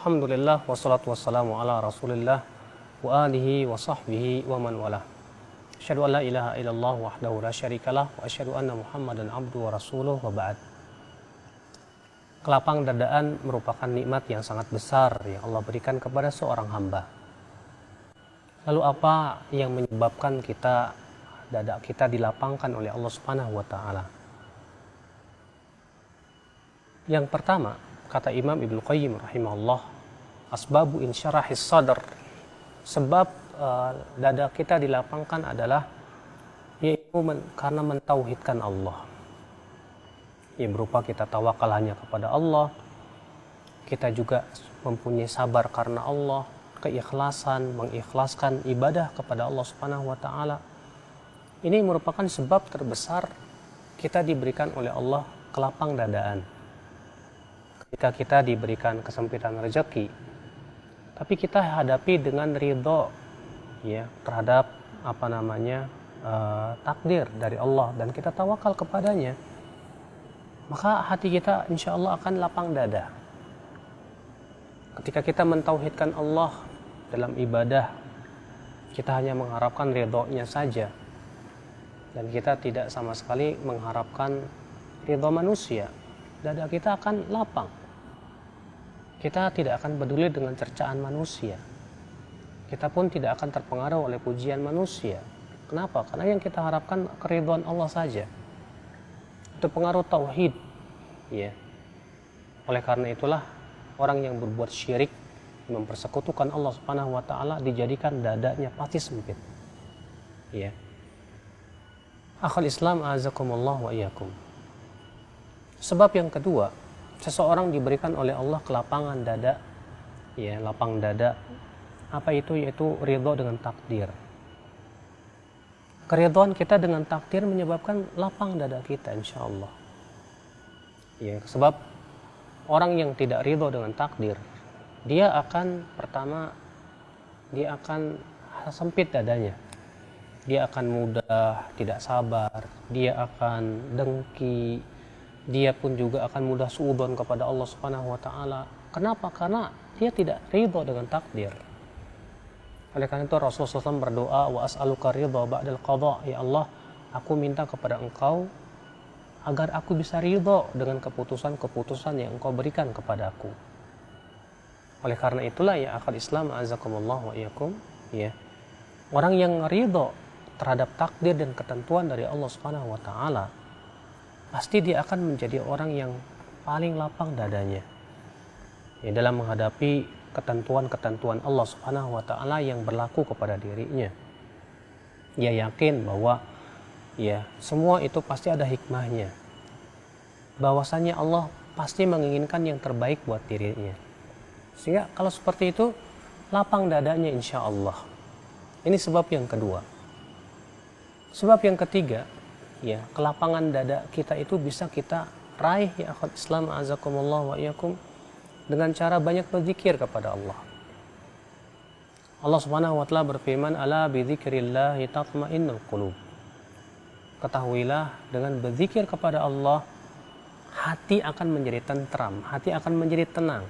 Alhamdulillah wassalatu wassalamu ala Rasulillah wa alihi wa sahbihi wa man walah. Asyhadu an la ilaha illallah wahdahu la syarikalah wa asyhadu anna Muhammadan abduhu wa rasuluh wa ba'd. Kelapang dadaan merupakan nikmat yang sangat besar yang Allah berikan kepada seorang hamba. Lalu apa yang menyebabkan dada kita dilapangkan oleh Allah Subhanahu wa taala? Yang pertama, kata Imam Ibnu Qayyim rahimahullah, asbabu insyarahis sadr, sebab dada kita dilapangkan adalah yaitu karena mentauhidkan Allah. Ya, berupa kita tawakal hanya kepada Allah, kita juga mempunyai sabar karena Allah, keikhlasan, mengikhlaskan ibadah kepada Allah Subhanahu wa taala. Ini merupakan sebab terbesar kita diberikan oleh Allah kelapang dadaan. Ketika kita diberikan kesempitan rezeki, tapi kita hadapi dengan ridho ya terhadap takdir dari Allah dan kita tawakal kepadanya, maka hati kita insya Allah akan lapang dada. Ketika kita mentauhidkan Allah dalam ibadah, kita hanya mengharapkan ridhonya saja dan kita tidak sama sekali mengharapkan ridho manusia, dada kita akan lapang. Kita tidak akan peduli dengan cercaan manusia. Kita pun tidak akan terpengaruh oleh pujian manusia. Kenapa? Karena yang kita harapkan keridhaan Allah saja. Itu pengaruh tauhid. Ya. Oleh karena itulah orang yang berbuat syirik, mempersekutukan Allah Subhanahu wa taala, dijadikan dadanya pasti sempit. Ya. Akhul Islam azakumullah wa iyyakum. Sebab yang kedua, seseorang diberikan oleh Allah kelapangan dada, ya, lapang dada. Apa itu? Yaitu ridho dengan takdir. Keridhaan kita dengan takdir menyebabkan lapang dada kita, insya Allah. Ya, sebab orang yang tidak ridho dengan takdir, dia akan sempit dadanya. Dia akan mudah tidak sabar, dia akan dengki, dia pun juga akan mudah suudzon kepada Allah Subhanahu wa taala. Kenapa? Karena dia tidak ridho dengan takdir. Oleh karena itu Rasulullah SAW berdoa, wa as'aluka ridha ba'dal qadha, ya Allah, aku minta kepada Engkau agar aku bisa ridho dengan keputusan-keputusan yang Engkau berikan kepadaku. Oleh karena itulah ya akhul Islam azakumullah wa iyyakum, ya, orang yang ridho terhadap takdir dan ketentuan dari Allah Subhanahu wa taala, pasti dia akan menjadi orang yang paling lapang dadanya ya, dalam menghadapi ketentuan-ketentuan Allah Subhanahu wa taala yang berlaku kepada dirinya. Dia yakin bahwa ya semua itu pasti ada hikmahnya. Bahwasanya Allah pasti menginginkan yang terbaik buat dirinya. Sehingga kalau seperti itu lapang dadanya insya Allah. Ini sebab yang kedua. Sebab yang ketiga, ya, kelapangan dada kita itu bisa kita raih ya akhwat Islam azakumullah wa iyyakum dengan cara banyak berzikir kepada Allah. Allah Subhanahu wa taala berfirman, "Ala bi dzikrillahi tatma'innul qulub." Ketahuilah, dengan berzikir kepada Allah, hati akan menjadi tentram, hati akan menjadi tenang.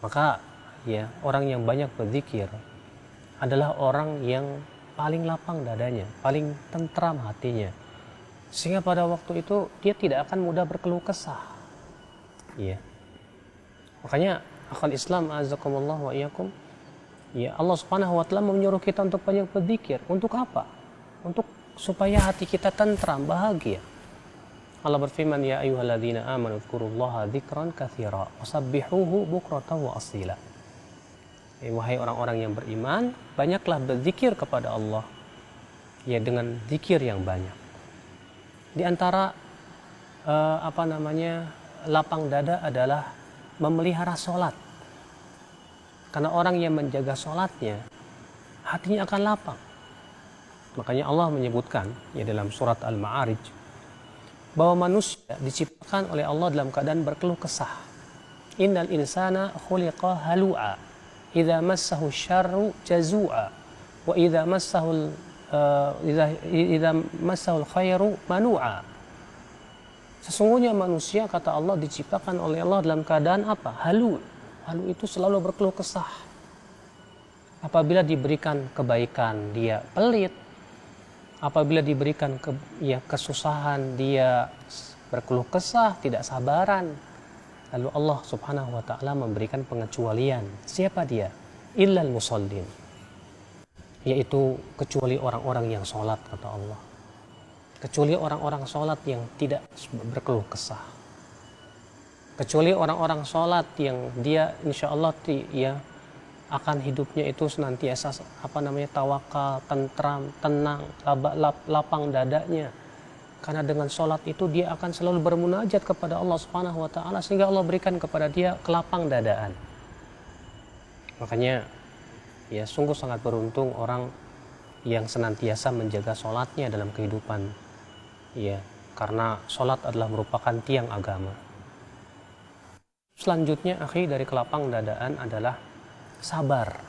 Maka ya, orang yang banyak berzikir adalah orang yang paling lapang dadanya, paling tentram hatinya. Sehingga pada waktu itu dia tidak akan mudah berkeluh kesah. Ya. Makanya akhul Islam azakumullah wa iyyakum, ya, Allah Subhanahu wa taala menyuruh kita untuk banyak berzikir. Untuk apa? Untuk supaya hati kita tentram, bahagia. Allah berfirman, ya ayyuhalladzina amanu dzkurullaha dzikran katsira wasabbihuhu bukratan wa asila. Wahai orang-orang yang beriman, banyaklah berzikir kepada Allah ya dengan zikir yang banyak. Di antara lapang dada adalah memelihara sholat. Karena orang yang menjaga sholatnya, hatinya akan lapang. Makanya Allah menyebutkan ya dalam surat Al-Ma'arij bahwa manusia diciptakan oleh Allah dalam keadaan berkeluh kesah. Innal insana khuliqa halu'a idza massahu syarru jazua wa idza massahu khairu manu'a. Sesungguhnya manusia, kata Allah, diciptakan oleh Allah dalam keadaan apa? Halu. lalu itu selalu berkeluh kesah. Apabila diberikan kebaikan, dia pelit. Apabila diberikan kesusahan, dia berkeluh kesah, tidak sabaran. Lalu Allah Subhanahu wa taala memberikan pengecualian. Siapa dia? Illal musallin. Yaitu kecuali orang-orang yang sholat, kata Allah. Kecuali orang-orang sholat yang tidak berkeluh kesah. Kecuali orang-orang sholat yang dia insya Allah akan hidupnya itu senantiasa tawakal, tentram, tenang, lapang dadanya. Karena dengan sholat itu dia akan selalu bermunajat kepada Allah Subhanahu wa taala sehingga Allah berikan kepada dia kelapang dadaan. Makanya ya sungguh sangat beruntung orang yang senantiasa menjaga sholatnya dalam kehidupan. Ya, karena sholat adalah merupakan tiang agama. Selanjutnya akhi dari kelapang dadaan adalah sabar.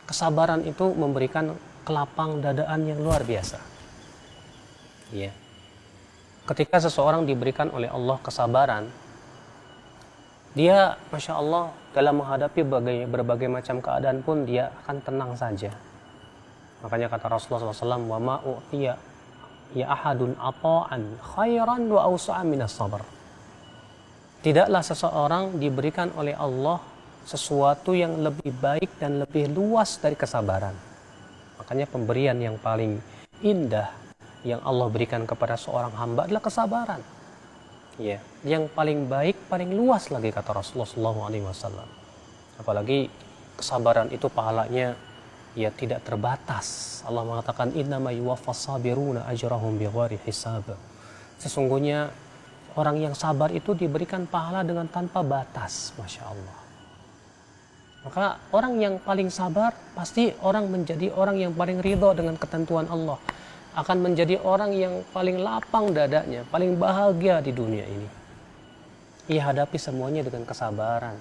Kesabaran itu memberikan kelapang dadaan yang luar biasa. Ya. Ketika seseorang diberikan oleh Allah kesabaran, dia Masya Allah dalam menghadapi berbagai macam keadaan pun dia akan tenang saja. Makanya kata Rasulullah SAW, wa ma'u'tiya ya ahadun ata'an khairan wa awsa'a minas sabar. Tidaklah seseorang diberikan oleh Allah sesuatu yang lebih baik dan lebih luas dari kesabaran. Makanya pemberian yang paling indah yang Allah berikan kepada seorang hamba adalah kesabaran. Ya, yang paling baik, paling luas lagi kata Rasulullah SAW. Apalagi kesabaran itu pahalanya ya tidak terbatas. Allah mengatakan innama yuwaffas sabiruna ajrahum bighairi hisab. Sesungguhnya orang yang sabar itu diberikan pahala dengan tanpa batas. Masya Allah. Maka orang yang paling sabar pasti menjadi orang yang paling ridho dengan ketentuan Allah. Akan menjadi orang yang paling lapang dadanya, paling bahagia di dunia ini. Ia hadapi semuanya dengan kesabaran,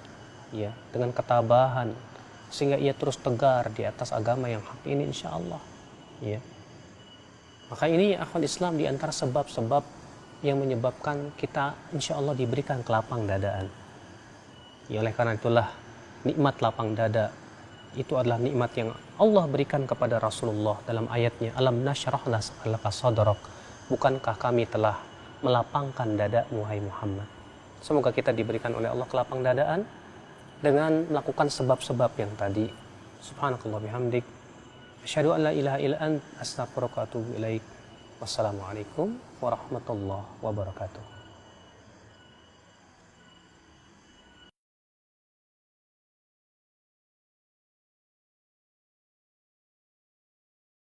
ya, dengan ketabahan, sehingga ia terus tegar di atas agama yang hak ini insya Allah. Ya. Maka ini akhwat Islam di antara sebab-sebab yang menyebabkan kita insya Allah diberikan kelapang dadaan. Ya, oleh karena itulah nikmat lapang dada itu adalah nikmat yang Allah berikan kepada Rasulullah dalam ayatnya, alam nashrah laka sadrak, bukankah kami telah melapangkan dadamu hai Muhammad. Semoga kita diberikan oleh Allah kelapang dadaan dengan melakukan sebab-sebab yang tadi. Subhanakallah bihamdik, asyhadu an la ilaha illa ant, astaghfiruka wa atubu ilaik. Wassalamualaikum warahmatullahi wabarakatuh.